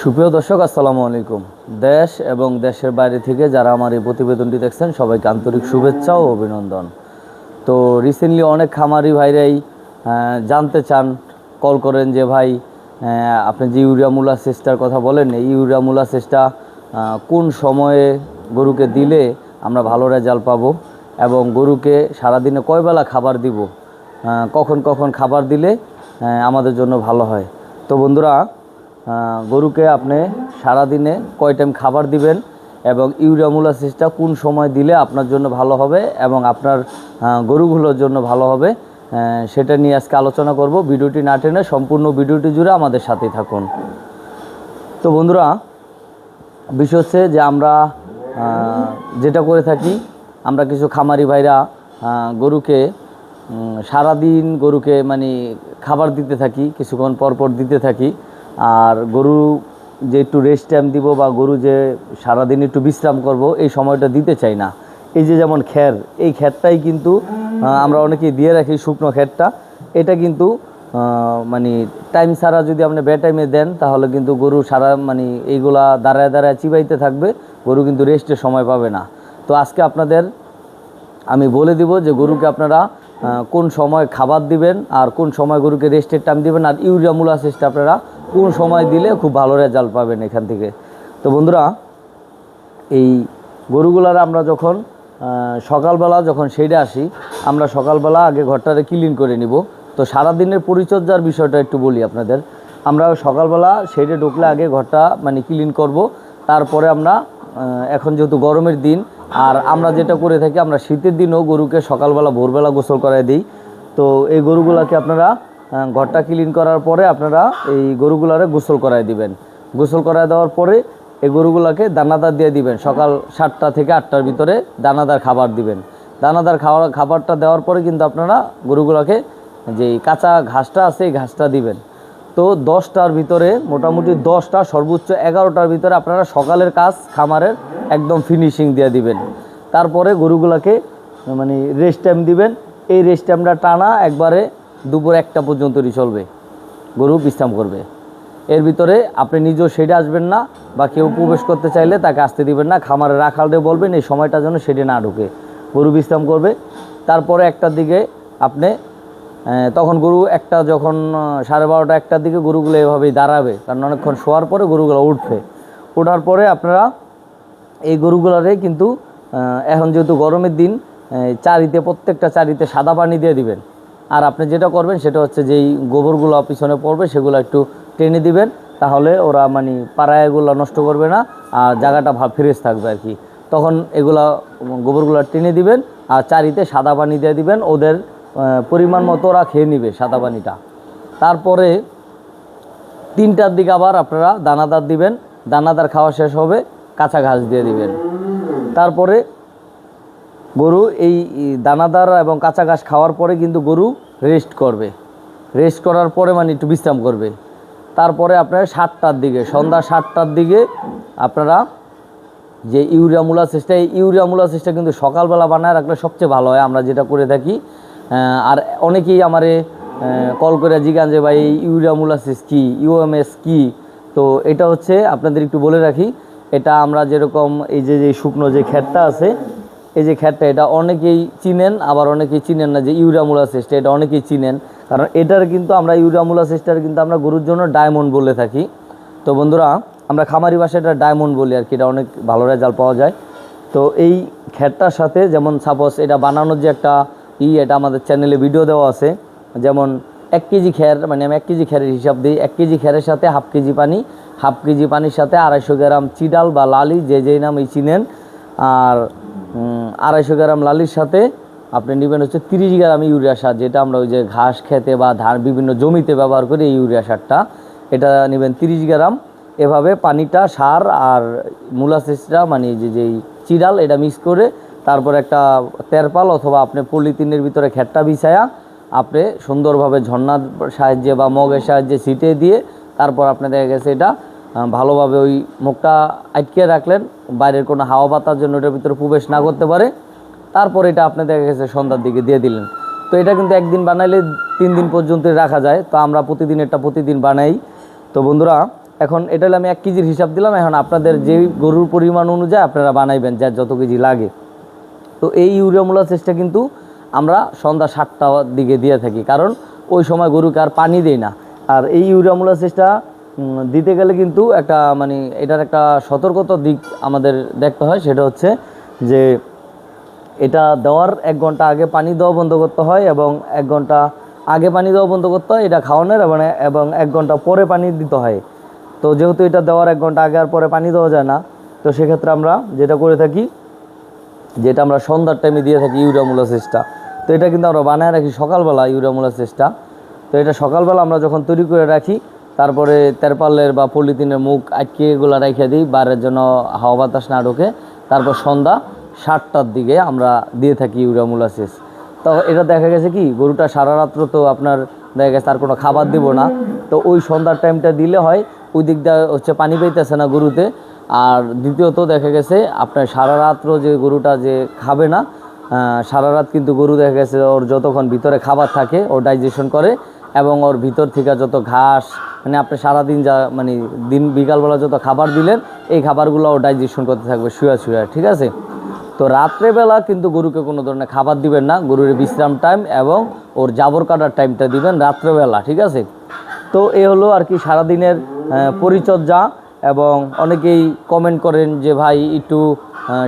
সুপ্রিয় দর্শক, আসসালামু আলাইকুম। দেশ এবং দেশের বাইরে থেকে যারা আমার এই প্রতিবেদনটি দেখছেন সবাইকে আন্তরিক শুভেচ্ছা ও অভিনন্দন। তো রিসেন্টলি অনেক খামারি ভাইরাই জানতে চান, কল করেন যে ভাই আপনি যে ইউরিয়া মোলাসেসটার কথা বলেন, এই ইউরিয়া মোলাসেসটা কোন সময়ে গরুকে দিলে আমরা ভালো রেজাল্ট পাবো এবং গরুকে সারাদিনে কয় বেলা খাবার দিব, কখন কখন খাবার দিলে আমাদের জন্য ভালো হয়। তো বন্ধুরা, গরুকে আপনি সারাদিনে কয় টাইম খাবার দিবেন এবং ইউরিয়া মোলাসেসটা কোন সময় দিলে আপনার জন্য ভালো হবে এবং আপনার গরুগুলোর জন্য ভালো হবে, সেটা নিয়ে আজকে আলোচনা করব। ভিডিওটি না টেনে সম্পূর্ণ ভিডিওটি জুড়ে আমাদের সাথেই থাকুন। তো বন্ধুরা, বিষয় হচ্ছে যে আমরা যেটা করে থাকি, আমরা কিছু খামারি ভাইরা গরুকে সারাদিন গরুকে খাবার দিতে থাকি, কিছুক্ষণ পরপর দিতে থাকি। আর গরু যে একটু রেস্ট টাইম দিব বা গরু যে সারাদিন একটু বিশ্রাম করব, এই সময়টা দিতে চাই না। এই যে যেমন খ্যার, এই খ্যারটাই কিন্তু আমরা অনেকেই দিয়ে রাখি, শুকনো খ্যারটা। এটা কিন্তু টাইম ছাড়া যদি আপনি বে টাইমে দেন তাহলে কিন্তু গরু এইগুলা দাঁড়ায় দাঁড়ায় চিবাইতে থাকবে, গরু কিন্তু রেস্টের সময় পাবে না। তো আজকে আপনাদের আমি বলে দিব যে গরুকে আপনারা কোন সময় খাবার দিবেন আর কোন সময় গরুকে রেস্টের টাইম দিবেন, আর ইউরিয়া মোলাসেসটা আপনারা কোন সময় দিলে খুব ভালো রেজাল্ট পাবেন এখান থেকে। তো বন্ধুরা, এই গরুগুলার আমরা যখন সকালবেলা যখন শেডে আসি, আমরা সকালবেলা আগে ঘরটারে ক্লিন করে নিব। তো সারাদিনের পরিচর্যার বিষয়টা একটু বলি আপনাদের। আমরা সকালবেলা শেডে ঢুকলে আগে ঘরটা ক্লিন করব। তারপরে আমরা এখন যেহেতু গরমের দিন, আর আমরা যেটা করে থাকি, আমরা শীতের দিনও গরুকে সকালবেলা ভোরবেলা গোসল করায় দিই। তো এই গরুগুলাকে আপনারা ঘরটা ক্লিন করার পরে আপনারা এই গরুগুলারে গোসল করায় দিবেন। গোসল করায় দেওয়ার পরে এই গরুগুলাকে দানাদার দিয়ে দিবেন। সকাল 7টা থেকে 8টার ভিতরে দানাদার খাবার দিবেন। দানাদার খাবারটা দেওয়ার পরে কিন্তু আপনারা গরুগুলাকে যে কাঁচা ঘাসটা আছে এই ঘাসটা দিবেন। তো 10টার ভিতরে, মোটামুটি 10টা সর্বোচ্চ 11টার ভিতরে আপনারা সকালের কাজ খামারের একদম ফিনিশিং দিয়ে দিবেন। তারপরে গরুগুলাকে রেস্ট টাইম দিবেন। এই রেস্ট টাইমটা টানা একবারে দুপুর 1টা পর্যন্তই চলবে, গরু বিশ্রাম করবে। এর ভিতরে আপনি নিজেও শেডে আসবেন না, বা কেউ প্রবেশ করতে চাইলে তাকে আসতে দিবেন না। খামারে রাখালে বলবেন এই সময়টা যেন শেডে না ঢুকে, গরু বিশ্রাম করবে। তারপরে 1টার দিকে আপনি তখন গরু যখন 12:30 1টার দিকে গরুগুলো এভাবেই দাঁড়াবে, কারণ অনেকক্ষণ শোয়ার পরে গরুগুলো উঠবে। ওঠার পরে আপনারা এই গরুগুলোরে কিন্তু এখন যেহেতু গরমের দিন, প্রত্যেকটা চারিতে সাদা পানি দিয়ে দিবেন। আর আপনি যেটা করবেন সেটা হচ্ছে যেই গোবরগুলো পিছনে পড়বে সেগুলো একটু টেনে দিবেন, তাহলে ওরা পাড়ায় এগুলো নষ্ট করবে না আর জায়গাটা ফ্রেশ থাকবে আর কি। তখন গোবরগুলো টেনে দিবেন আর চারিতে সাদা পানি দিয়ে দিবেন। ওদের পরিমাণ মতো ওরা খেয়ে নিবে সাদা পানিটা। তারপরে 3টার দিকে আবার আপনারা দানাদার দিবেন। দানাদার খাওয়া শেষ হবে, কাঁচা ঘাস দিয়ে দিবেন। তারপরে গরু এই দানাদার এবং কাঁচা ঘাস খাওয়ার পরে কিন্তু গরু রেস্ট করবে। রেস্ট করার পরে একটু বিশ্রাম করবে। তারপরে আপনারা 7টার দিকে, সন্ধ্যা 7টার দিকে আপনারা যে ইউরিয়া মোলাসেসটা, এই ইউরিয়া মোলাসেসটা কিন্তু সকালবেলা বানায় রাখলে সবচেয়ে ভালো হয়, আমরা যেটা করে থাকি। আর অনেকেই আমারে কল করে জিজ্ঞাসা যে ভাই এই ইউরিয়া মোলাসেস কী, ইউএমএস কী। তো এটা হচ্ছে আপনাদের একটু বলে রাখি, এটা আমরা যেরকম এই যে শুকনো যে খ্যারটা আছে, এই যে খ্যারটা, এটা অনেকেই চিনেন, আবার অনেকেই চিনেন না যে ইউরিয়া মোলাসেসটা, এটা অনেকেই চিনেন। কারণ এটার কিন্তু আমরা ইউরিয়া মোলাসেসটার কিন্তু আমরা গরুর জন্য ডায়মন্ড বলে থাকি। তো বন্ধুরা, আমরা খামারি ভাষায় এটা ডায়মন্ড বলি আর কি, এটা অনেক ভালো রেজাল্ট পাওয়া যায়। তো এই খ্যারটার সাথে যেমন সাপোজ এটা বানানোর যে একটা এটা আমাদের চ্যানেলে ভিডিও দেওয়া আছে। যেমন 1 কেজি খ্যার, আমি 1 কেজি খ্যারের হিসাব দিই। 1 কেজি খ্যারের সাথে হাফ কেজি পানি, হাফ কেজি পানির সাথে 250 গ্রাম চিডাল বা লালি, যেই নাম চিনেন। আর 250 গ্রাম লালির সাথে আপনি নেবেন হচ্ছে 30 গ্রাম ইউরিয়া সার, যেটা আমরা ওই যে ঘাস খেতে বা ধান বিভিন্ন জমিতে ব্যবহার করি, এই ইউরিয়া সারটা। এটা নেবেন 30 গ্রাম। এভাবে পানিটা, সার আর মোলাসেসটা যেই চিডাল, এটা মিক্স করে তারপর একটা তেরপাল অথবা আপনি পলিথিনের ভিতরে খ্যারটা বিছায়া আপনি সুন্দরভাবে ঝর্ণার সাহায্যে বা মগের সাহায্যে ছিটিয়ে দিয়ে তারপর আপনি দেখা গেছে এটা ভালোভাবে ওই মুখটা আটকে রাখলেন, বাইরের কোনো হাওয়া বাতাস জন্য এটার ভিতরে প্রবেশ না করতে পারে। তারপর এটা আপনি দেখা গেছে সন্ধ্যার দিকে দিয়ে দিলেন। তো এটা কিন্তু একদিন বানাইলে 3 দিন পর্যন্ত রাখা যায়। তো আমরা প্রতিদিন বানাই। তো বন্ধুরা, এখন এটা হলে আমি 1 কেজির হিসাব দিলাম। এখন আপনাদের যে গরুর পরিমাণ অনুযায়ী আপনারা বানাইবেন যার যত কেজি লাগে। তো এই ইউরিয়া মোলাসেসটা কিন্তু আমরা সন্ধ্যা 7টার দিকে দিয়ে থাকি, কারণ ওই সময় গরুকে আর পানি দেই না। আর এই ইউরিয়া মোলাসেসটা দিতে গেলে কিন্তু একটা মানে এটার একটা সতর্কতা দিক আমাদের দেখতে হয়, সেটা হচ্ছে যে এটা দেওয়ার 1 ঘন্টা আগে পানি দেওয়া বন্ধ করতে হয় এবং 1 ঘন্টা আগে পানি দেওয়া বন্ধ করতে হয় এটা খাওয়ানোর, এবং 1 ঘন্টা পরে পানি দিতে হয়। তো যেহেতু এটা দেওয়ার 1 ঘন্টা আগে আর পরে পানি দেওয়া যায় না, তো সেক্ষেত্রে আমরা যেটা করে থাকি, যেটা আমরা সন্ধ্যার টাইমে দিয়ে থাকি ইউরিয়া মোলাসেসটা। তো এটা কিন্তু আমরা বানায় রাখি সকালবেলা ইউরিয়া মোলাসেসটা। তো এটা সকালবেলা আমরা যখন তৈরি করে রাখি, তারপরে তেরপালের বা পলিথিনের মুখ আটকে এগুলো রেখে দিই বাইরের জন্য হাওয়া বাতাস না ঢোকে। তারপর সন্ধ্যা 7টার দিকে আমরা দিয়ে থাকি ইউরিয়া মোলাসেস। তো এটা দেখা গেছে কি গরুটা সারা রাত্র তো আপনার দেখা গেছে তার কোনো খাবার দিব না, তো ওই সন্ধ্যার টাইমটা দিলে হয় ওই দিকটা হচ্ছে পানি পাইতেছে না গরুতে। আর দ্বিতীয়ত দেখা গেছে আপনার সারা রাত্র যে গরুটা যে খাবে না, সারা রাত কিন্তু গরু দেখা গেছে ওর যতক্ষণ ভিতরে খাবার থাকে ও ডাইজেশন করে, এবং ওর ভিতর থেকে যত ঘাস মানে আপনি সারাদিন যা মানে দিন বিকালবেলা যত খাবার দিলেন এই খাবারগুলো ও ডাইজেশন করতে থাকবে শুয়ে শুয়ে, ঠিক আছে। তো রাত্রেবেলা কিন্তু গরুকে কোনো ধরনের খাবার দিবেন না, গরুর বিশ্রাম টাইম এবং ওর জাবর কাটার টাইমটা দিবেন রাত্রেবেলা, ঠিক আছে। তো এই হলো আর কি সারাদিনের পরিচর্যা। এবং অনেকেই কমেন্ট করেন যে ভাই একটু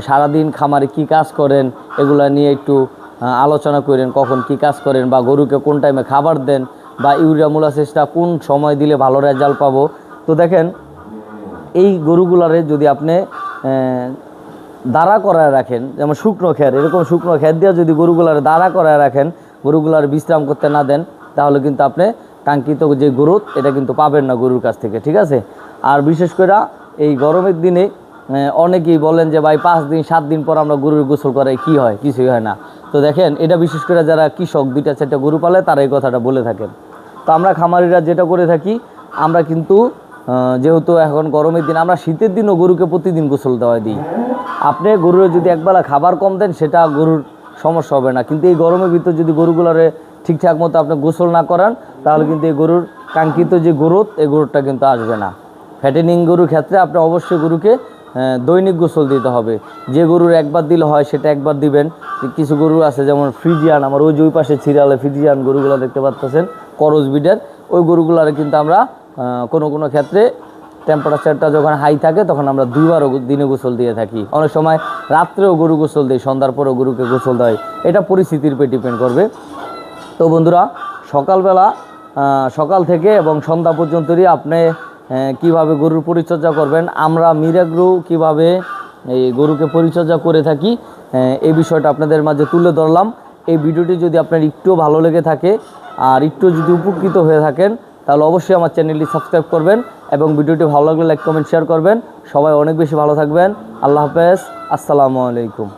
সারাদিন খামারে কি কাজ করেন এগুলা নিয়ে একটু আলোচনা করেন, কখন কি কাজ করেন বা গরুকে কোন টাইমে খাবার দেন বা ইউরিয়া মোলাসেসটা কোন সময় দিলে ভালো রেজাল্ট পাবো। তো দেখেন এই গরুগুলারে যদি আপনি দাঁড়া করায় রাখেন, যেমন শুকনো খের, এরকম শুকনো খের দিয়ে যদি গরুগুলারে দাঁড়া করায় রাখেন, গরুগুলার বিশ্রাম করতে না দেন, তাহলে কিন্তু আপনি কাঙ্ক্ষিত যে গ্রোথ এটা কিন্তু পাবেন না গরুর কাছ থেকে, ঠিক আছে। আর বিশেষ করে এই গরমের দিনে অনেকেই বলেন যে ভাই 5 দিন 7 দিন পর আমরা গরুর গোসল করাই কি হয়, কিছুই হয় না। তো দেখেন এটা বিশেষ করে যারা কৃষক 2টা 4টা গরু পালে তারা এই কথাটা বলে থাকেন। তো আমরা খামারিরা যেটা করে থাকি, আমরা কিন্তু যেহেতু এখন গরমের দিন, আমরা শীতের দিনও গরুকে প্রতিদিন গোসল দেওয়া দিই। আপনি গরুর যদি একবেলা খাবার কম দেন সেটা গরুর সমস্যা হবে না, কিন্তু এই গরমের ভিতর যদি গরুগুলোরে ঠিকঠাক মতো আপনি গোসল না করান তাহলে কিন্তু এই গরুর কাঙ্ক্ষিত যে গ্রোথ এই গরুরটা কিন্তু আসবে না। ফ্যাটেনিং গরুর ক্ষেত্রে আপনি অবশ্যই গরুকে দৈনিক গোসল দিতে হবে। যে গরুর একবার দিলে হয় সেটা একবার দিবেন। কিছু গরু আছে যেমন ফ্রিজিয়ান, আমার ওই যে ওই পাশে ছিড়ালে ফ্রিজিয়ান গরুগুলো দেখতে পাচ্ছেন করজ বিডের, ওই গরুগুলারে কিন্তু আমরা কোনো কোনো ক্ষেত্রে টেম্পারেচারটা যখন হাই থাকে তখন আমরা 2বারও দিনে গোসল দিয়ে থাকি। অনেক সময় রাত্রেও গরু গোসল দিই, সন্ধ্যার পরেও গরুকে গোসল দেয়, এটা পরিস্থিতির উপর ডিপেন্ড করবে। তো বন্ধুরা সকালবেলা সকাল থেকে এবং সন্ধ্যা পর্যন্তই আপনি কিভাবে গরুর পরিচর্যা করবেন, আমরা মিরাগ্রো কিভাবে এই গরুকে পরিচর্যা করে থাকি এই বিষয়টা আপনাদের মাঝে তুলে ধরলাম। এই ভিডিওটি যদি আপনার একটু ভালো লেগে থাকে আর একটু যদি উপকৃত হয়ে থাকেন তাহলে অবশ্যই আমার চ্যানেলটি সাবস্ক্রাইব করবেন এবং ভিডিওটি ভালো লাগলে লাইক কমেন্ট শেয়ার করবেন। সবাই অনেক বেশি ভালো থাকবেন। আল্লাহ হাফেজ, আসসালামু আলাইকুম।